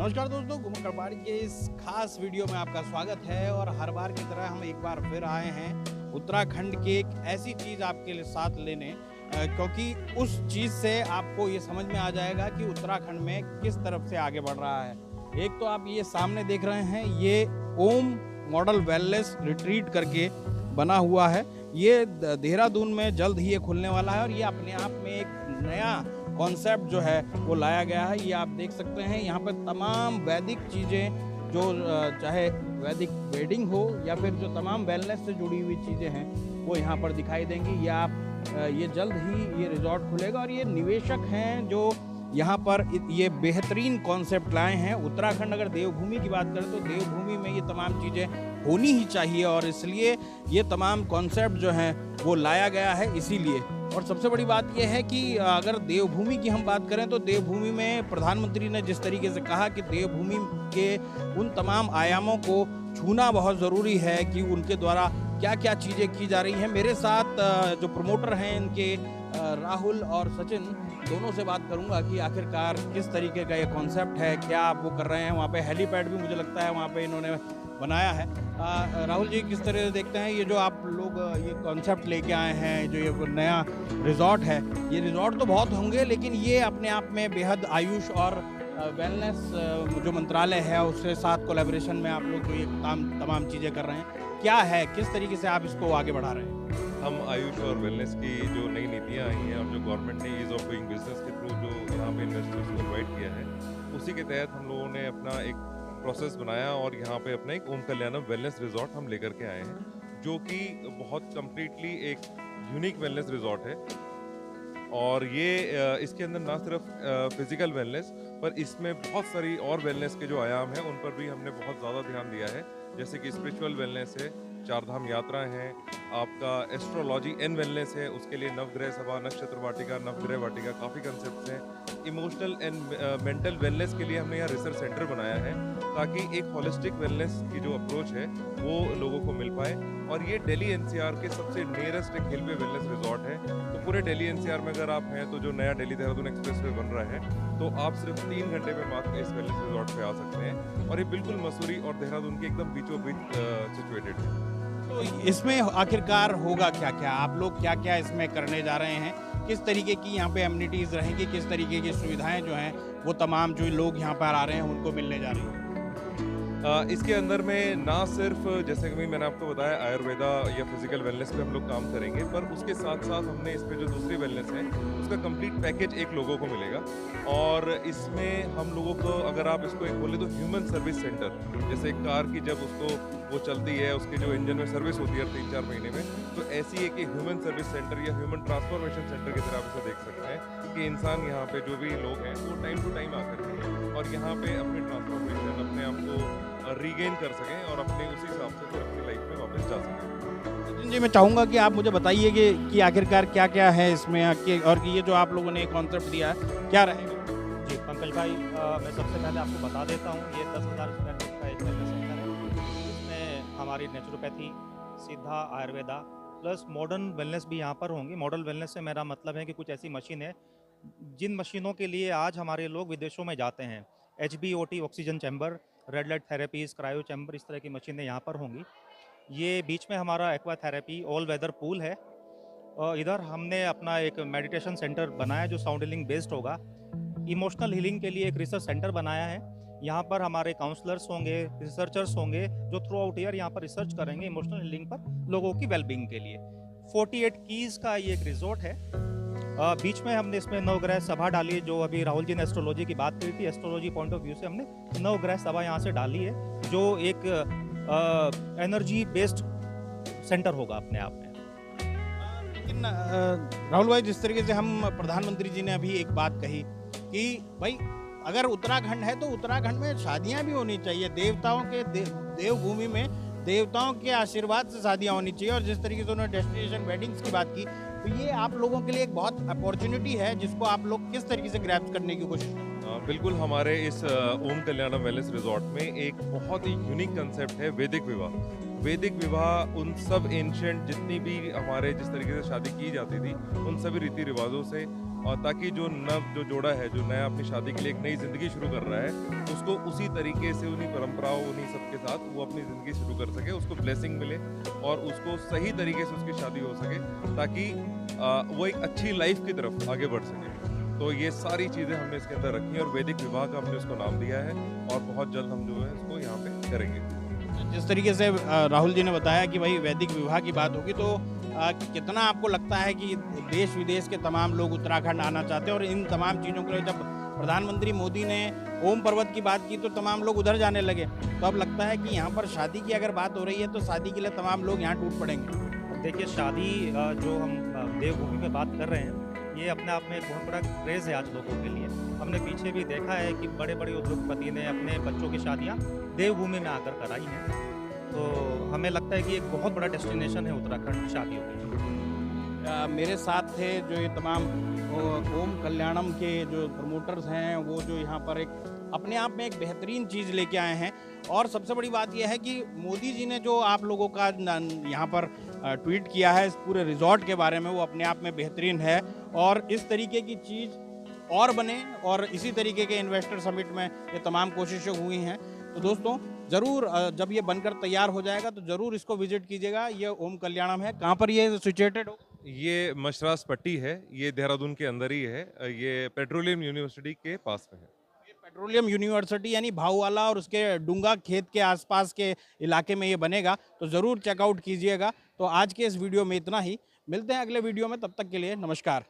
नमस्कार दोस्तों, घूमर कड़बाड़ी के इस खास वीडियो में आपका स्वागत है। और हर बार की तरह हम एक बार फिर आए हैं उत्तराखंड की एक ऐसी चीज़ आपके साथ लेने, क्योंकि उस चीज़ से आपको ये समझ में आ जाएगा कि उत्तराखंड में किस तरफ से आगे बढ़ रहा है। एक तो आप ये सामने देख रहे हैं, ये ओम मॉडल वेलनेस रिट्रीट करके बना हुआ है। ये देहरादून में जल्द ही ये खुलने वाला है और ये अपने आप में एक नया कॉन्सेप्ट जो है वो लाया गया है। ये आप देख सकते हैं, यहाँ पर तमाम वैदिक चीज़ें जो चाहे वैदिक वेडिंग हो या फिर जो तमाम वेलनेस से जुड़ी हुई चीज़ें हैं वो यहाँ पर दिखाई देंगी। ये जल्द ही ये रिजॉर्ट खुलेगा और ये निवेशक हैं जो यहाँ पर ये बेहतरीन कॉन्सेप्ट लाए हैं। उत्तराखंड अगर देवभूमि की बात करें तो देवभूमि में ये तमाम चीज़ें होनी ही चाहिए और इसलिए ये तमाम कॉन्सेप्ट जो हैं वो लाया गया है इसीलिए। और सबसे बड़ी बात यह है कि अगर देवभूमि की हम बात करें तो देवभूमि में प्रधानमंत्री ने जिस तरीके से कहा कि देवभूमि के उन तमाम आयामों को छूना बहुत ज़रूरी है कि उनके द्वारा क्या क्या चीज़ें की जा रही हैं। मेरे साथ जो प्रमोटर हैं इनके राहुल और सचिन, दोनों से बात करूंगा कि आखिरकार किस तरीके का ये कॉन्सेप्ट है, क्या आप वो कर रहे हैं। वहाँ पे हेलीपैड भी मुझे लगता है वहाँ पे इन्होंने बनाया है। राहुल जी, किस तरह से देखते हैं ये जो आप लोग ये कॉन्सेप्ट लेके आए हैं, जो ये नया रिजॉर्ट है? ये रिजॉर्ट तो बहुत होंगे लेकिन ये अपने आप में बेहद आयुष और वेलनेस जो मंत्रालय है उसके साथ कोलैबोरेशन में आप लोग जो ये तमाम चीज़ें कर रहे हैं, क्या है, किस तरीके से आप इसको आगे बढ़ा रहे हैं? हम आयुष और वेलनेस की जो नई नीतियाँ आई हैं और जो गवर्नमेंट ने ईज़ ऑफ डूइंग बिजनेस के थ्रू जो यहाँ पे इन्वेस्टर्स को इन्वाइट किया है, उसी के तहत हम लोगों ने अपना एक प्रोसेस बनाया और यहाँ पे अपना एक ओम कल्याणम वेलनेस रिजॉर्ट हम लेकर के आए हैं, जो कि बहुत कम्प्लीटली एक यूनिक वेलनेस रिजॉर्ट है। और ये इसके अंदर ना सिर्फ फिजिकल वेलनेस पर इसमें बहुत सारी और वेलनेस के जो आयाम हैं उन पर भी हमने बहुत ज़्यादा ध्यान दिया है, जैसे कि स्पिरिचुअल वेलनेस है, चारधाम यात्रा है, आपका एस्ट्रोलॉजी एंड वेलनेस है, उसके लिए नवग्रह सभा, नक्षत्र वाटिका, नवग्रह वाटिका, काफ़ी कंसेप्ट्स हैं। इमोशनल एंड मेंटल वेलनेस के लिए हमने यहाँ रिसर्च सेंटर बनाया है ताकि एक होलिस्टिक वेलनेस की जो अप्रोच है वो लोगों को मिल पाए। और ये दिल्ली एनसीआर के सबसे नियरेस्ट एक हिल पे वेलनेस रिजॉर्ट है। तो पूरे दिल्ली एनसीआर में अगर आप हैं तो जो नया दिल्ली देहरादून एक्सप्रेस वे बन रहा है तो आप सिर्फ 3 घंटे में मात्र इस वेलनेस रिजॉर्ट पे आ सकते हैं और ये बिल्कुल मसूरी और देहरादून के एकदम बीचों बीच सिचुएटेड है। तो इसमें आखिरकार होगा क्या क्या, आप लोग क्या क्या इसमें करने जा रहे हैं, किस तरीके की यहाँ पे एमिनिटीज़ रहेंगी, किस तरीके की सुविधाएं जो हैं वो तमाम जो लोग यहाँ पर आ रहे हैं उनको मिलने जा रही हैं? इसके अंदर में ना सिर्फ जैसे कि मैंने आपको बताया आयुर्वेदा या फिजिकल वेलनेस पे हम लोग काम करेंगे, पर उसके साथ साथ हमने इसमें जो दूसरी वेलनेस है उसका कंप्लीट पैकेज एक लोगों को मिलेगा। और इसमें हम लोगों को, अगर आप इसको एक बोले तो ह्यूमन सर्विस सेंटर, जैसे एक कार की जब उसको वो चलती है उसके जो इंजन में सर्विस होती है 3-4 महीने में, तो ऐसी एक ह्यूमन सर्विस सेंटर या ह्यूमन ट्रांसफॉर्मेशन सेंटर की तरह आप इसे देख सकते हैं कि इंसान यहाँ पे जो भी लोग हैं वो टाइम टू टाइम आकर के और यहाँ पे अपनी ट्रांसफॉर्मेशन, अपने आप को रीगेन कर सकें और अपने उसी हिसाब से फिर अपनी लाइफ में वापस जा सकें। जी, मैं चाहूँगा कि आप मुझे बताइए कि आखिरकार क्या क्या है इसमें और कि ये जो आप लोगों ने कॉन्सेप्ट दिया है क्या रहेगा? जी पंकज भाई, मैं सबसे पहले आपको बता देता हूँ, ये 10,000 स्क्वायर फीट का एक वेलनेस सेंटर है। इसमें हमारी नेचुरोपैथी, सिद्धा, आयुर्वेदा प्लस मॉडर्न वेलनेस भी यहाँ पर होंगी। मॉडर्न वेलनेस से मेरा मतलब है कि कुछ ऐसी मशीन है जिन मशीनों के लिए आज हमारे लोग विदेशों में जाते हैं। HBOT oxygen chamber, red light therapies, cryo chamber, इस तरह की मशीनें यहाँ पर होंगी। ये बीच में हमारा aqua therapy all weather pool है और इधर हमने अपना एक मेडिटेशन सेंटर बनाया जो साउंड हीलिंग बेस्ड होगा। इमोशनल हीलिंग के लिए एक रिसर्च सेंटर बनाया है। यहाँ पर हमारे काउंसलर्स होंगे, रिसर्चर्स होंगे जो थ्रू आउट ईयर यहाँ पर रिसर्च करेंगे इमोशनल हीलिंग पर लोगों की वेलबींग के लिए। 48 कीज़ का ये एक रिजॉर्ट है। बीच में हमने इसमें नवग्रह सभा डाली है, जो अभी राहुल जी ने एस्ट्रोलॉजी की बात करी थी, एस्ट्रोलॉजी पॉइंट ऑफ व्यू से हमने नवग्रह सभा यहाँ से डाली है, जो एक एनर्जी बेस्ड सेंटर होगा अपने आप में। लेकिन राहुल भाई, जिस तरीके से हम प्रधानमंत्री जी ने अभी एक बात कही कि भाई अगर उत्तराखंड है तो उत्तराखंड में शादियां भी होनी चाहिए, देवताओं के देवभूमि में देवताओं के आशीर्वाद से शादियां होनी चाहिए, और जिस तरीके से उन्होंने डेस्टिनेशन वेडिंग्स की बात की, तो ये आप लोगों के लिए एक बहुत अपॉर्चुनिटी है जिसको आप लोग किस तरीके से ग्रैब करने की कोशिश करें? बिल्कुल, हमारे इस ओम कल्याणम वेलनेस रिजॉर्ट में एक बहुत ही यूनिक कंसेप्ट है वैदिक विवाह। वैदिक विवाह उन सब एंशिएंट जितनी भी हमारे जिस तरीके से शादी की जाती थी उन सभी रीति रिवाजों से और ताकि जो जोड़ा है, जो नया अपनी शादी के लिए एक नई ज़िंदगी शुरू कर रहा है, उसको उसी तरीके से, उन्हीं परंपराओं, उन्हीं सबके साथ वो अपनी ज़िंदगी शुरू कर सके, उसको ब्लेसिंग मिले और उसको सही तरीके से उसकी शादी हो सके, ताकि वो एक अच्छी लाइफ की तरफ आगे बढ़ सके। तो ये सारी चीज़ें हमने इसके अंदर रखी हैं और वैदिक विवाह का हमने उसको नाम दिया है और बहुत जल्द हम जो है इसको यहाँ पे करेंगे। जिस तरीके से राहुल जी ने बताया कि भाई वैदिक विवाह की बात होगी, तो कितना आपको लगता है कि देश विदेश के तमाम लोग उत्तराखंड आना चाहते हैं? और इन तमाम चीज़ों के लिए जब प्रधानमंत्री मोदी ने ओम पर्वत की बात की तो तमाम लोग उधर जाने लगे, तो अब लगता है कि यहाँ पर शादी की अगर बात हो रही है तो शादी के लिए तमाम लोग यहाँ टूट पड़ेंगे। देखिए, शादी जो हम देवभूमि में बात कर रहे हैं, ये अपने आप में एक बहुत बड़ा क्रेज़ है आज लोगों के लिए। हमने पीछे भी देखा है कि बड़े-बड़े उद्योगपति ने अपने बच्चों की शादियाँ देवभूमि में आकर कराई हैं। तो हमें लगता है कि एक बहुत बड़ा डेस्टिनेशन है उत्तराखंड शादियों के लिए। मेरे साथ थे जो ये तमाम ओम कल्याणम के जो प्रमोटर्स हैं, वो जो यहाँ पर एक अपने आप में एक बेहतरीन चीज़ लेके आए हैं। और सबसे बड़ी बात यह है कि मोदी जी ने जो आप लोगों का यहाँ पर ट्वीट किया है इस पूरे रिजॉर्ट के बारे में, वो अपने आप में बेहतरीन है। और इस तरीके की चीज़ और बने और इसी तरीके के इन्वेस्टर समिट में ये तमाम कोशिशें हुई हैं। तो दोस्तों, ज़रूर जब ये बनकर तैयार हो जाएगा तो ज़रूर इसको विजिट कीजिएगा। ये ओम कल्याणम है। कहाँ पर ये सिचुएटेड हो? ये मशरास पट्टी है, ये देहरादून के अंदर ही है, ये पेट्रोलियम यूनिवर्सिटी के पास में है। ये पेट्रोलियम यूनिवर्सिटी यानी भाऊवाला और उसके डूंगा खेत के आसपास के इलाके में ये बनेगा, तो ज़रूर चेकआउट कीजिएगा। तो आज के इस वीडियो में इतना ही, मिलते हैं अगले वीडियो में, तब तक के लिए नमस्कार।